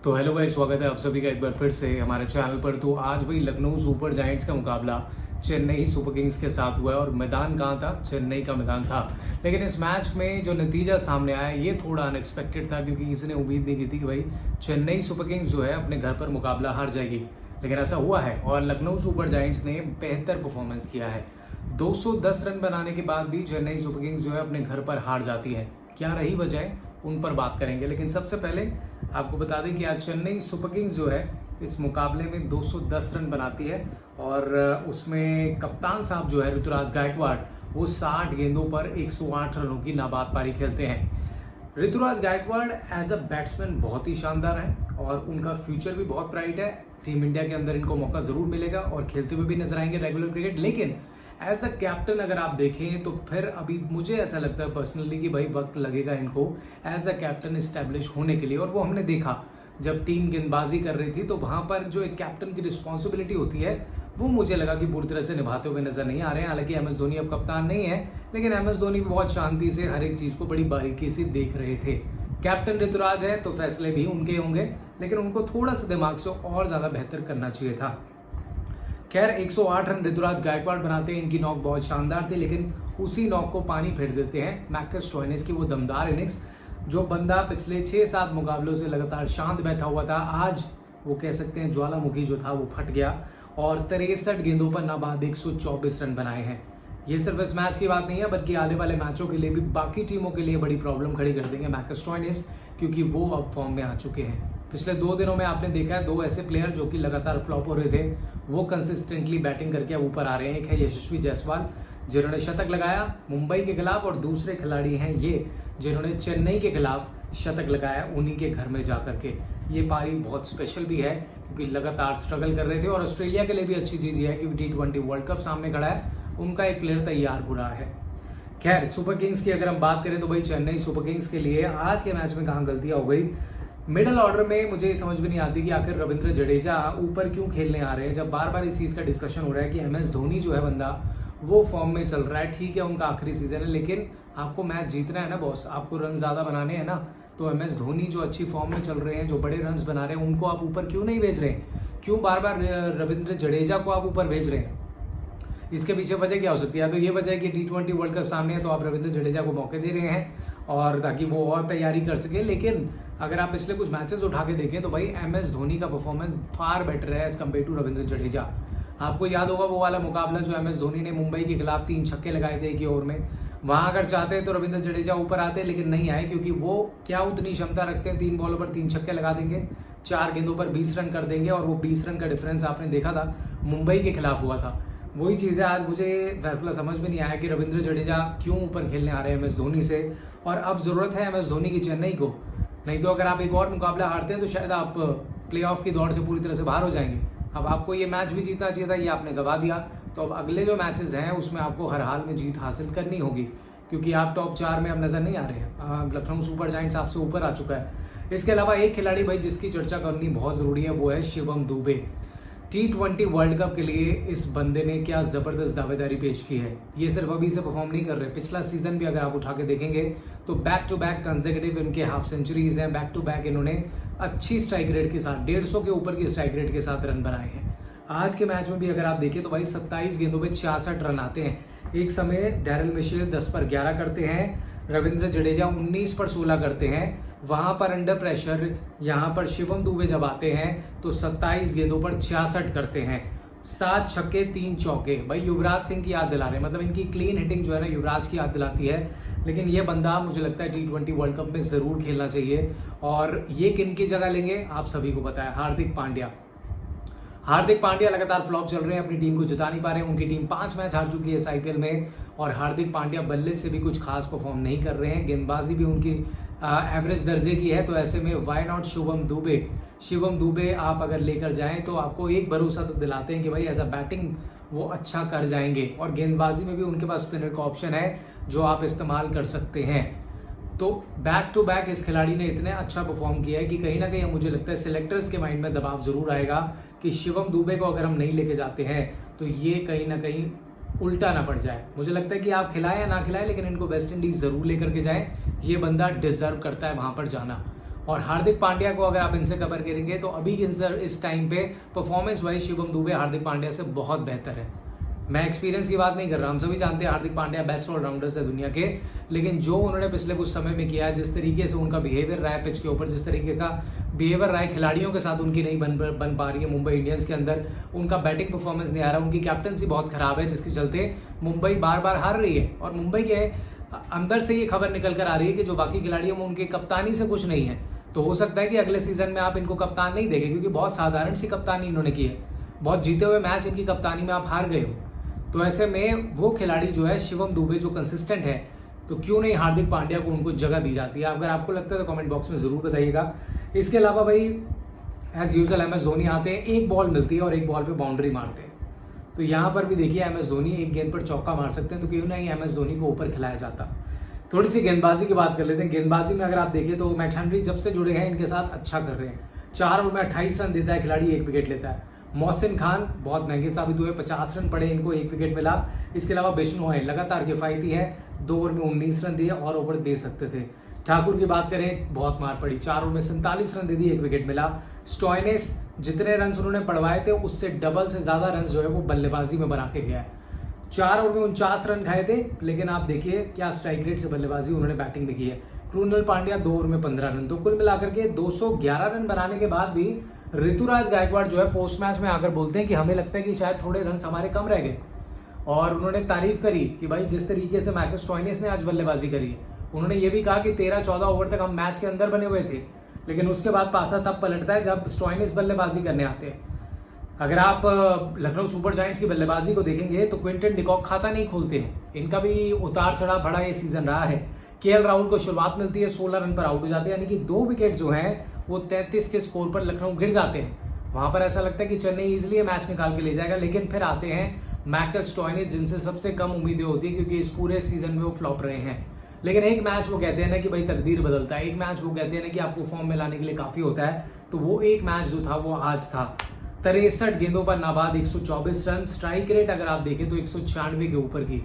तो hello guys, स्वागत है आप सभी का एक बार फिर से हमारे चैनल पर। तो आज भाई लखनऊ सुपर जायंट्स का मुकाबला चेन्नई सुपर किंग्स के साथ हुआ है और मैदान कहाँ था? चेन्नई का मैदान था। लेकिन इस मैच में जो नतीजा सामने आया ये थोड़ा अनएक्सपेक्टेड था, क्योंकि किसी ने उम्मीद नहीं की थी कि भाई चेन्नई सुपर किंग्स जो है अपने घर पर मुकाबला हार जाएगी। लेकिन ऐसा हुआ है और लखनऊ सुपर जायंट्स ने बेहतर परफॉर्मेंस किया है। 210 रन बनाने के बाद भी चेन्नई सुपर किंग्स जो है अपने घर पर हार जाती है। क्या रही वजह, उन पर बात करेंगे। लेकिन सबसे पहले आपको बता दें कि आज चेन्नई सुपर किंग्स जो है इस मुकाबले में 210 रन बनाती है और उसमें कप्तान साहब जो है ऋतुराज गायकवाड़, वो 60 गेंदों पर 108 रनों की नाबाद पारी खेलते हैं। Ruturaj Gaikwad as a batsman बहुत ही शानदार है और उनका फ्यूचर भी बहुत ब्राइट है। टीम इंडिया के अंदर इनको मौका जरूर मिलेगा और खेलते हुए भी नजर आएंगे रेगुलर क्रिकेट। लेकिन एज अ कैप्टन अगर आप देखें तो फिर अभी मुझे ऐसा लगता है पर्सनली कि भाई वक्त लगेगा इनको एज अ कैप्टन इस्टेब्लिश होने के लिए। और वो हमने देखा जब टीम गेंदबाजी कर रही थी तो वहां पर जो एक कैप्टन की रिस्पॉन्सिबिलिटी होती है वो मुझे लगा कि पूरी तरह से निभाते हुए नजर नहीं आ रहे हैं। हालांकि एम एस धोनी अब कप्तान नहीं है, लेकिन एम एस धोनी बहुत शांति से हर एक चीज को बड़ी बारीकी से देख रहे थे। कैप्टन ऋतुराज है तो फैसले भी उनके होंगे, लेकिन उनको थोड़ा सा दिमाग से और ज्यादा बेहतर करना चाहिए था। खैर 108 रन ऋतुराज गायकवाड़ बनाते हैं। इनकी नॉक बहुत शानदार थी, लेकिन उसी नॉक को पानी फेर देते हैं मैकस स्टोइनिस की वो दमदार इनिंग्स। जो बंदा पिछले 6-7 मुकाबलों से लगातार शांत बैठा हुआ था, आज वो कह सकते हैं ज्वालामुखी जो था वो फट गया और 63 गेंदों पर नाबाद 124 रन बनाए हैं। ये सिर्फ इस मैच की बात नहीं है, बल्कि आने वाले मैचों के लिए भी बाकी टीमों के लिए बड़ी प्रॉब्लम खड़ी कर देंगे मैकस स्टोइनिस, क्योंकि वो अब फॉर्म में आ चुके हैं। पिछले 2 दिनों में आपने देखा है 2 ऐसे प्लेयर जो कि लगातार फ्लॉप हो रहे थे, वो कंसिस्टेंटली बैटिंग करके अब ऊपर आ रहे हैं। एक है यशस्वी जायसवाल जिन्होंने शतक लगाया मुंबई के खिलाफ, और दूसरे खिलाड़ी हैं ये जिन्होंने चेन्नई के खिलाफ शतक लगाया उन्हीं के घर में जाकर के। ये पारी बहुत स्पेशल भी है क्योंकि लगातार स्ट्रगल कर रहे थे और ऑस्ट्रेलिया के लिए भी अच्छी चीज ये है क्योंकि T20 वर्ल्ड कप सामने खड़ा है, उनका एक प्लेयर तैयार हो रहा है। खैर सुपर किंग्स की अगर हम बात करें तो भाई चेन्नई सुपर किंग्स के लिए आज के मैच में कहाँ गलतियां हो गई। मिडिल ऑर्डर में मुझे समझ में नहीं आती कि आखिर रविंद्र जडेजा ऊपर क्यों खेलने आ रहे हैं, जब बार बार इस चीज का डिस्कशन हो रहा है कि एम एस धोनी जो है बंदा वो फॉर्म में चल रहा है। ठीक है उनका आखिरी सीजन है, लेकिन आपको मैच जीतना है ना बॉस, आपको रन ज्यादा बनाने हैं ना। तो एम एस धोनी जो अच्छी फॉर्म में चल रहे हैं, जो बड़े रन बना रहे हैं, उनको आप ऊपर क्यों नहीं भेज रहे हैं? क्यों बार बार रविंद्र जडेजा को आप ऊपर भेज रहे हैं? इसके पीछे वजह क्या हो सकती है? तो ये वजह है कि T20 वर्ल्ड कप सामने है तो आप रविंद्र जडेजा को मौके दे रहे हैं और ताकि वो और तैयारी कर सके। लेकिन अगर आप पिछले कुछ मैचेस उठा के देखें तो भाई एम एस धोनी का परफॉर्मेंस फार बेटर है as compare to Ravindra Jadeja. आपको याद होगा वो वाला मुकाबला जो एम एस धोनी ने मुंबई के खिलाफ 3 छक्के लगाए थे एक ही ओवर में। वहां अगर चाहते हैं तो रविंद्र जडेजा ऊपर आते, लेकिन नहीं आए क्योंकि वो क्या उतनी क्षमता रखते हैं, 3 बॉलों पर 3 छक्के लगा देंगे, 4 गेंदों पर 20 रन कर देंगे। और वो 20 रन का डिफरेंस आपने देखा था मुंबई के खिलाफ हुआ था। वही चीज़ है, आज मुझे फैसला समझ में नहीं आया कि रविंद्र जडेजा क्यों ऊपर खेलने आ रहे हैं एम एस धोनी से। और अब जरूरत है एम एस धोनी की चेन्नई को, नहीं तो अगर आप एक और मुकाबला हारते हैं तो शायद आप प्लेऑफ की दौड़ से पूरी तरह से बाहर हो जाएंगे। अब आपको ये मैच भी जीतना चाहिए था, ये आपने गवा दिया। तो अब अगले जो मैचेस हैं उसमें आपको हर हाल में जीत हासिल करनी होगी, क्योंकि आप टॉप 4 में अब नजर नहीं आ रहे हैं। लखनऊ सुपर जायंट्स आपसे ऊपर आ चुका है। इसके अलावा एक खिलाड़ी भाई जिसकी चर्चा करनी बहुत जरूरी है, वो है Shivam Dubey. T20 world cup के लिए इस बंदे ने क्या जबरदस्त दावेदारी पेश की है। ये सिर्फ अभी से परफॉर्म नहीं कर रहे, पिछला सीजन भी अगर आप उठा के देखेंगे तो बैक टू बैक कंसेक्यूटिव इनके हाफ सेंचुरीज हैं। बैक टू बैक इन्होंने अच्छी स्ट्राइक रेट के साथ 150 के ऊपर की स्ट्राइक रेट के साथ रन बनाए हैं। आज के मैच में भी अगर आप देखें तो भाई 27 गेंदों में 66 रन आते हैं। एक समय डैरेल मिशेल 10 पर 11 करते हैं, रविंद्र जडेजा 19 पर 16 करते हैं। वहां पर अंडर प्रेशर यहाँ पर शिवम दुबे जब आते हैं तो 27 गेंदों पर 66 करते हैं, 7 छक्के 3 चौके। भाई युवराज सिंह की याद दिला रहे हैं, मतलब इनकी क्लीन हिटिंग जो है ना युवराज की याद दिलाती है। लेकिन ये बंदा मुझे लगता है T20 वर्ल्ड कप में जरूर खेलना चाहिए। और ये किन की जगह लेंगे आप सभी को पता है, हार्दिक पांड्या। हार्दिक पांड्या लगातार फ्लॉप चल रहे हैं, अपनी टीम को जिता नहीं पा रहे हैं। उनकी टीम 5 मैच हार चुकी है इस IPL में और हार्दिक पांड्या बल्ले से भी कुछ खास परफॉर्म नहीं कर रहे हैं। गेंदबाजी भी उनकी एवरेज दर्जे की है। तो ऐसे में वाई नॉट शिवम दुबे। शिवम दुबे आप अगर लेकर जाएं तो आपको एक भरोसा तो दिलाते हैं कि भाई एज अ बैटिंग वो अच्छा कर जाएंगे और गेंदबाजी में भी उनके पास स्पिनर का ऑप्शन है जो आप इस्तेमाल कर सकते हैं। तो बैक टू बैक इस खिलाड़ी ने इतने अच्छा परफॉर्म किया है कि कहीं ना कहीं मुझे लगता है सिलेक्टर्स के माइंड में दबाव जरूर आएगा कि शिवम दुबे को अगर हम नहीं लेके जाते हैं तो ये कहीं ना कहीं उल्टा ना पड़ जाए। मुझे लगता है कि आप खिलाएं या ना खिलाएं, लेकिन इनको वेस्ट इंडीज जरूर लेकर के जाएं। ये बंदा डिजर्व करता है वहां पर जाना। और हार्दिक पांड्या को अगर आप इनसे कंपेयर करेंगे तो अभी इस टाइम पे परफॉर्मेंस वाइज शिवम दुबे हार्दिक पांड्या से बहुत बेहतर है। मैं एक्सपीरियंस की बात नहीं कर रहा, हम सभी जानते हैं हार्दिक पांड्या बेस्ट ऑलराउंडर्स है दुनिया के, लेकिन जो उन्होंने पिछले कुछ समय में किया है, जिस तरीके से उनका बिहेवियर रहा है पिच के ऊपर, जिस तरीके का बिहेवियर रहा है खिलाड़ियों के साथ उनकी नहीं बन पा रही है मुंबई इंडियंस के अंदर, उनका बैटिंग परफॉर्मेंस नहीं आ रहा, उनकी कैप्टनसी बहुत खराब है जिसके चलते मुंबई बार बार हार रही है। और मुंबई के अंदर से ये खबर निकल कर आ रही है कि जो बाकी खिलाड़ियों में उनके कप्तानी से कुछ नहीं है, तो हो सकता है कि अगले सीजन में आप इनको कप्तान नहीं देंगे, क्योंकि बहुत साधारण सी कप्तानी इन्होंने की है, बहुत जीते हुए मैच इनकी कप्तानी में आप हार गए हो। तो ऐसे में वो खिलाड़ी जो है शिवम दुबे जो कंसिस्टेंट है, तो क्यों नहीं हार्दिक पांड्या को उनको जगह दी जाती है। अगर आपको लगता है तो कमेंट बॉक्स में जरूर बताइएगा। इसके अलावा भाई एज यूजुअल MS धोनी आते हैं, एक बॉल मिलती है और एक बॉल पे बाउंड्री मारते हैं, तो यहाँ पर भी देखिए MS धोनी एक गेंद पर चौका मार सकते हैं, तो क्यों नहीं MS धोनी को ऊपर खिलाया जाता। थोड़ी सी गेंदबाजी की बात कर लेते हैं। गेंदबाजी में अगर आप देखें तो मैकहेनरी जब से जुड़े हैं इनके साथ अच्छा कर रहे हैं, 4 ओवर में 28 रन देता है खिलाड़ी, 1 विकेट लेता है। मोहसिन खान बहुत महंगे साबित हुए, 50 रन पड़े इनको, 1 विकेट मिला। इसके अलावा बिश्नोई लगातार किफायती है, 2 ओवर में 19 रन दिए और ओवर दे सकते थे। ठाकुर की बात करें, बहुत मार पड़ी, 4 ओवर में 47 रन दे दिए, 1 विकेट मिला। स्टॉइनिस जितने रन उन्होंने पड़वाए थे उससे डबल से ज्यादा रन जो है वो बल्लेबाजी में बना के गया है। 4 ओवर में 49 रन खाए थे, लेकिन आप देखिए क्या स्ट्राइक रेट से बल्लेबाजी उन्होंने बैटिंग में की है। क्रूनल पांड्या 2 ओवर में 15 रन, तो कुल मिलाकर के 211 रन बनाने के बाद भी ऋतुराज गायकवाड़ जो है पोस्ट मैच में आकर बोलते हैं कि हमें लगता है कि शायद थोड़े रन हमारे कम रह गए, और उन्होंने तारीफ करी कि भाई जिस तरीके से मार्कस स्टॉइनिस ने आज बल्लेबाजी करी, उन्होंने ये भी कहा कि 13-14 ओवर तक हम मैच के अंदर बने हुए थे, लेकिन उसके बाद पासा तब पलटता है जब स्टॉइनिस बल्लेबाजी करने आते हैं। अगर आप लखनऊ सुपर जायंट्स की बल्लेबाजी को देखेंगे तो क्विंटन डिकॉक खाता नहीं खोलते हैं, इनका भी उतार चढ़ाव बड़ा ये सीजन रहा है। KL राहुल को शुरुआत मिलती है, 16 रन पर आउट हो जाते हैं, यानी कि 2 विकेट जो हैं वो 33 के स्कोर पर लखनऊ गिर जाते हैं। वहां पर ऐसा लगता है कि चेन्नई इजिली मैच निकाल के ले जाएगा, लेकिन फिर आते हैं मार्कस स्टॉइनिस जिनसे सबसे कम उम्मीदें होती है, क्योंकि इस पूरे सीजन में वो फ्लॉप रहे हैं। लेकिन एक मैच वो कहते हैं ना कि भाई तकदीर बदलता है, एक मैच वो कहते हैं ना कि आपको फॉर्म में लाने के लिए काफी होता है, तो वो एक मैच जो था वो आज था। 63 गेंदों पर नाबाद 124 रन, स्ट्राइक रेट अगर आप देखें तो 196 के ऊपर की,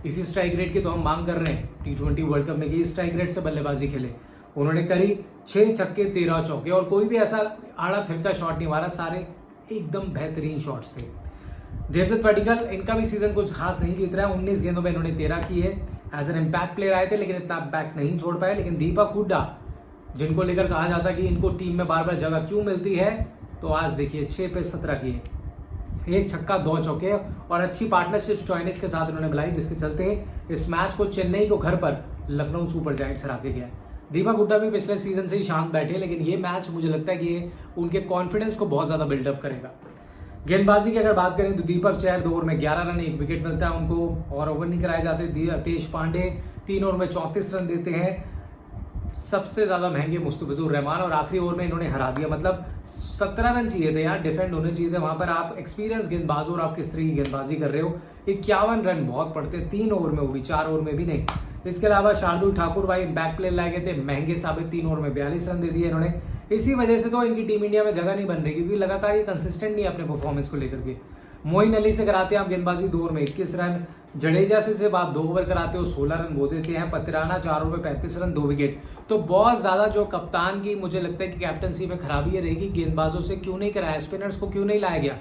इसी स्ट्राइक रेट की तो हम मांग कर रहे हैं T20 वर्ल्ड कप में कि इस स्ट्राइक रेट से बल्लेबाजी खेले। उन्होंने करी 6 छक्के 13 चौके, और कोई भी ऐसा आड़ा थिरचा शॉट नहीं मारा, सारे एकदम बेहतरीन शॉट्स थे। देवदत्त पडिक्कल, इनका भी सीजन कुछ खास नहीं बीत रहा है, 19 गेंदों में इन्होंने 13 की है। एज एन इम्पैक्ट प्लेयर आए थे, लेकिन इतना इम्पैक्ट नहीं छोड़ पाए। लेकिन दीपक हुड्डा, जिनको लेकर कहा जाता कि इनको टीम में बार बार जगह क्यों मिलती है, तो आज देखिए 6 पे 17 किए, 1 छक्का 2 चौके, और अच्छी पार्टनरशिप स्टॉइनिस के साथ उन्होंने मिलाई, जिसके चलते इस मैच को चेन्नई को घर पर लखनऊ सुपर जायंट्स हरा के गया। दीपक हुड्डा भी पिछले सीजन से ही शांत बैठे, लेकिन ये मैच मुझे लगता है कि ये उनके कॉन्फिडेंस को बहुत ज्यादा बिल्डअप करेगा। गेंदबाजी की अगर बात करें तो दीपक चहर 2 ओवर में 11 रन, 1 विकेट मिलता है उनको, और ओवर नहीं कराए जाते। तेज पांडे 3 ओवर में 34 रन देते हैं, सबसे ज्यादा महंगे मुस्तफिजुर रहमान, और आखिरी ओवर में इन्होंने हरा दिया। मतलब 17 रन चाहिए थे यार, डिफेंड होने चाहिए थे वहां पर। आप एक्सपीरियंस गेंदबाज हो और आप किस तरह की गेंदबाजी कर रहे हो। 51 रन बहुत पड़ते हैं 3 ओवर में, वो भी 4 ओवर में भी नहीं। इसके अलावा शार्दुल ठाकुर भाई बैक प्लेयर लाए गए थे, महंगे साबित, 3 ओवर में 42 रन दे दिए इन्होंने। इसी वजह से तो इनकी टीम इंडिया में जगह नहीं बन रही, क्योंकि लगातार ये कंसिस्टेंट नहीं है अपने परफॉर्मेंस को लेकर के। मोइन अली से कराते हैं आप गेंदबाजी, 2 ओवर में 21 रन। जडेजा से आप 2 ओवर कराते हो, 16 रन वो देते हैं। पतिराना 4 ओवर में 35 रन, 2 विकेट। तो बहुत ज्यादा जो कप्तान की मुझे लगता है कि कैप्टनसी में खराबी ये रहेगी, गेंदबाजों से क्यों नहीं कराया, स्पिनर्स को क्यों नहीं लाया गया।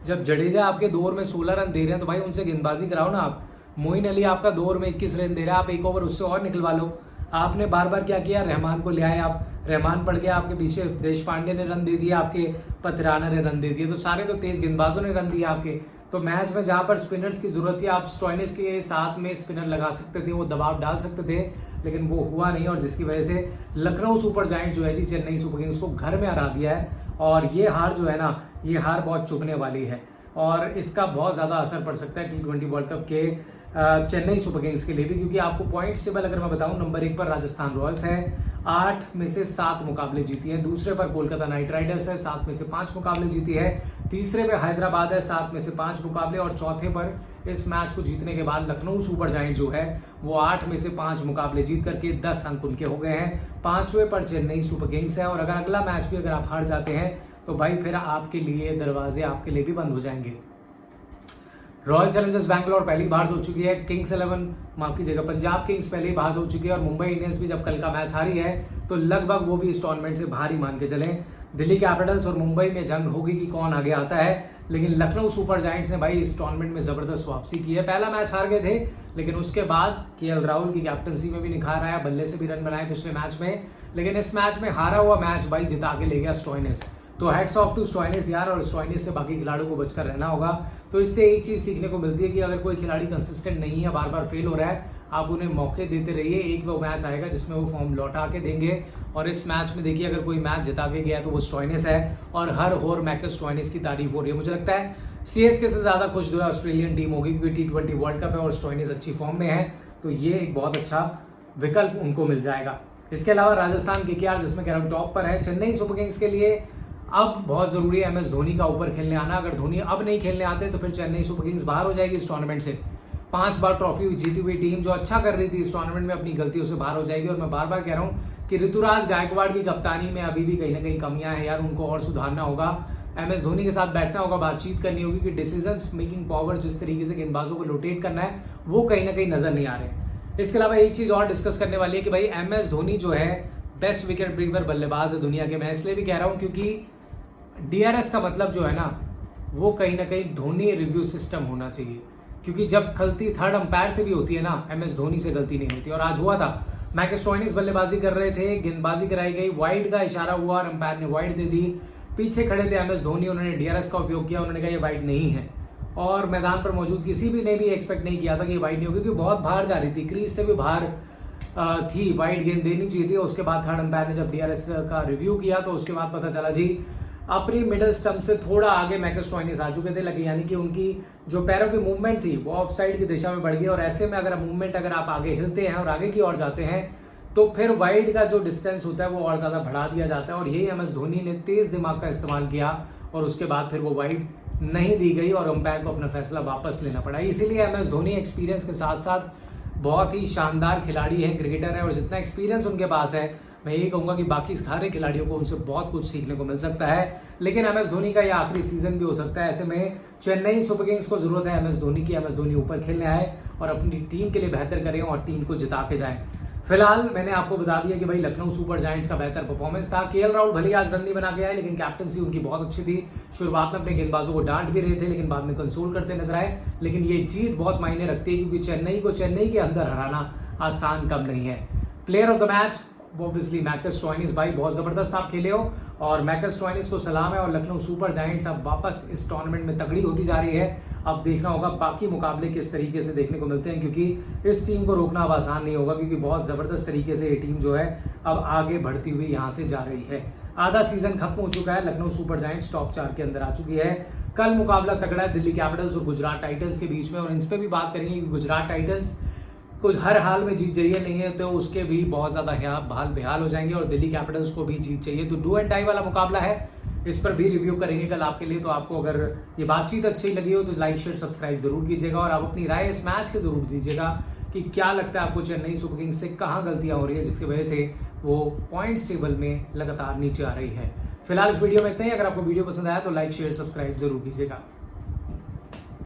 जब जडेजा आपके 2 ओवर में 16 रन दे रहे हैं तो भाई उनसे गेंदबाजी कराओ ना आप। मोइन अली आपका 2 ओवर में 21 रन दे रहा है, आप 1 ओवर उससे और निकलवा लो। आपने बार बार क्या किया, रहमान को ले आए आप, रहमान पड़ गया आपके पीछे, देश पांडे ने रन दे दिया आपके, पतिराना ने रन दे दिए, तो सारे तो तेज गेंदबाजों ने रन दिया आपके। तो मैच में जहां पर स्पिनर्स की जरूरत थी, आप स्टॉइनिस के साथ में स्पिनर लगा सकते थे, वो दबाव डाल सकते थे, लेकिन वो हुआ नहीं, और जिसकी वजह से लखनऊ सुपर जायंट्स जो है जी चेन्नई सुपर किंग्स को घर में हरा दिया है। और ये हार जो है ना, ये हार बहुत चुभने वाली है, और इसका बहुत ज्यादा असर पड़ सकता है T20 वर्ल्ड कप के चेन्नई सुपर किंग्स के लिए भी, क्योंकि आपको पॉइंट्स टेबल अगर मैं बताऊं, नंबर 1 पर राजस्थान रॉयल्स है, 8 में से 7 मुकाबले जीती है। दूसरे पर कोलकाता नाइट राइडर्स है, 7 में से 5 मुकाबले जीती है। तीसरे पे हैदराबाद है, 7 में से 5 मुकाबले, और चौथे पर इस मैच को जीतने के बाद लखनऊ सुपर जायंट्स जो है वो 8 में से 5 मुकाबले जीत करके 10 अंक उनके हो गए हैं। 5वें पर चेन्नई सुपर किंग्स है, और अगर अगला मैच भी अगर आप हार जाते हैं तो भाई फिर आपके लिए दरवाजे आपके लिए भी बंद हो जाएंगे। रॉयल चैलेंजर्स बैंगलोर पहली बार हो चुकी है, पंजाब किंग्स पहली बार हो चुकी है और मुंबई इंडियंस भी जब कल का मैच हारी है तो लगभग वो भी इस टूर्नामेंट से बाहर ही मान के चले। दिल्ली कैपिटल्स और मुंबई में जंग होगी कि कौन आगे आता है, लेकिन लखनऊ सुपर जायंट्स ने भाई इस टूर्नामेंट में जबरदस्त वापसी की है। पहला मैच हार गए थे, लेकिन उसके बाद केएल राहुल की कैप्टनसी में भी निखार आया, बल्ले से भी रन बनाए पिछले मैच में, लेकिन इस मैच में हारा हुआ मैच भाई जिता के ले गया स्टोइनिस। तो हैट्स ऑफ टू स्टोइनिस यार, और स्टोइनिस से बाकी खिलाड़ियों को बचकर रहना होगा। तो इससे एक चीज सीखने को मिलती है कि अगर कोई खिलाड़ी कंसिस्टेंट नहीं है, बार बार फेल हो रहा है, आप उन्हें मौके देते रहिए। एक वो मैच आएगा जिसमें वो फॉर्म लौटा के देंगे, और इस मैच में देखिए अगर कोई मैच जिता के गया तो वो स्टोइनिस है, और हर होर मैच स्टोइनिस की तारीफ हो रही है। मुझे लगता है सीएसके से ज्यादा खुश जो है ऑस्ट्रेलियन टीम होगी, क्योंकि T20 वर्ल्ड कप है और स्टोइनिस अच्छी फॉर्म में है, तो ये एक बहुत अच्छा विकल्प उनको मिल जाएगा। इसके अलावा राजस्थान केकेआर जिसमें कह रहा हूँ टॉप पर है। चेन्नई सुपर किंग्स के लिए अब बहुत जरूरी है MS धोनी का ऊपर खेलने आना। अगर धोनी अब नहीं खेलने आते तो फिर चेन्नई सुपर किंग्स बाहर हो जाएगी इस टूर्नामेंट से। 5 बार ट्रॉफी जीती हुई टीम जो अच्छा कर रही थी इस टूर्नामेंट में अपनी गलतियों से बाहर हो जाएगी। और मैं बार बार कह रहा हूँ कि ऋतुराज गायकवाड़ की कप्तानी में अभी भी कहीं ना कहीं कमियां हैं यार, उनको और सुधारना होगा। MS धोनी के साथ बैठना होगा, बातचीत करनी होगी कि डिसीजन मेकिंग पावर जिस तरीके से गेंदबाजों को रोटेट करना है वो कहीं ना कहीं नजर नहीं आ रहे। इसके अलावा एक चीज और डिस्कस करने वाली है कि भाई MS धोनी जो है बेस्ट विकेट टेकर बल्लेबाज है दुनिया के। मैं इसलिए भी कह रहा हूँ क्योंकि DRS का मतलब जो है ना वो कहीं ना कहीं धोनी रिव्यू सिस्टम होना चाहिए, क्योंकि जब गलती थर्ड अंपायर से भी होती है ना, MS धोनी से गलती नहीं होती। और आज हुआ था, मैकस स्टोइनिस बल्लेबाजी कर रहे थे, गेंदबाजी कराई गई, वाइड का इशारा हुआ और अंपायर ने वाइड दे दी। पीछे खड़े थे MS धोनी, उन्होंने DRS का उपयोग किया, उन्होंने कहा ये वाइड नहीं है, और मैदान पर मौजूद किसी भी ने भी एक्सपेक्ट नहीं किया था कि ये वाइड नहीं होगी, क्योंकि बहुत बाहर जा रही थी, क्रीज से भी बाहर थी, वाइड गेंद देनी चाहिए थी। उसके बाद थर्ड अंपायर ने जब DRS का रिव्यू किया तो उसके बाद पता चला जी अपनी मिडिल स्टंप से थोड़ा आगे मैकस स्टोइनिस आ चुके थे, लगे यानी कि उनकी जो पैरों की मूवमेंट थी वो ऑफ साइड की दिशा में बढ़ गई। और ऐसे में अगर मूवमेंट अगर आप आगे हिलते हैं और आगे की ओर जाते हैं तो फिर वाइड का जो डिस्टेंस होता है वो और ज्यादा बढ़ा दिया जाता है। और यही MS धोनी ने तेज दिमाग का इस्तेमाल किया और उसके बाद फिर वो वाइड नहीं दी गई और अंपायर को अपना फैसला वापस लेना पड़ा। इसीलिए MS धोनी एक्सपीरियंस के साथ साथ बहुत ही शानदार खिलाड़ी है, क्रिकेटर है, और जितना एक्सपीरियंस उनके पास है मैं यही कहूंगा कि बाकी सारे खिलाड़ियों को उनसे बहुत कुछ सीखने को मिल सकता है। लेकिन MS धोनी का यह आखिरी सीजन भी हो सकता है, ऐसे में चेन्नई सुपर किंग्स को जरूरत है MS धोनी की। MS धोनी ऊपर खेलने आए और अपनी टीम के लिए बेहतर करें और टीम को जिता के जाएं। फिलहाल मैंने आपको बता दिया कि भाई लखनऊ सुपर जायंट्स का बेहतर परफॉर्मेंस था। केएल राहुल भले आज रन नहीं बना के आए, लेकिन कैप्टनसी उनकी बहुत अच्छी थी। शुरुआत में अपने गेंदबाजों को डांट भी रहे थे, लेकिन बाद में कंसोल करते नजर आए। लेकिन ये जीत बहुत मायने रखती है, क्योंकि चेन्नई को चेन्नई के अंदर हराना आसान कम नहीं है। Player of the match obviously Marcus Stoinis, भाई बहुत जबरदस्त आप खेले हो और मैकस स्टोइनिस को सलाम है। और लखनऊ सुपर जायंट्स अब वापस इस टूर्नामेंट में तगड़ी होती जा रही है। अब देखना होगा बाकी मुकाबले किस तरीके से देखने को मिलते हैं, क्योंकि इस टीम को रोकना अब आसान नहीं होगा, क्योंकि बहुत जबरदस्त तरीके से ये टीम जो है अब आगे बढ़ती हुई यहाँ से जा रही है। आधा सीजन खत्म हो चुका है, लखनऊ सुपर जायंट्स टॉप 4 के अंदर आ चुकी है। कल मुकाबला तगड़ा है दिल्ली कैपिटल्स और गुजरात टाइटंस के बीच में, और इस पर भी बात करेंगे कि गुजरात टाइटंस कुछ हर हाल में जीत चाहिए, नहीं है तो उसके भी बहुत ज्यादा भाल बेहाल हो जाएंगे, और दिल्ली कैपिटल्स को भी जीत चाहिए। तो डू एंड डाई वाला मुकाबला है, इस पर भी रिव्यू करेंगे कल आपके लिए। तो आपको अगर ये बातचीत अच्छी लगी हो तो लाइक शेयर सब्सक्राइब जरूर कीजिएगा, और आप अपनी राय इस मैच के जरूर दीजिएगा कि क्या लगता है आपको चेन्नई सुपर किंग्स से कहाँ गलतियां हो रही है जिसकी वजह से वो पॉइंट्स टेबल में लगातार नीचे आ रही है। फिलहाल इस वीडियो में इतना ही। अगर आपको वीडियो पसंद आया तो लाइक शेयर सब्सक्राइब जरूर कीजिएगा।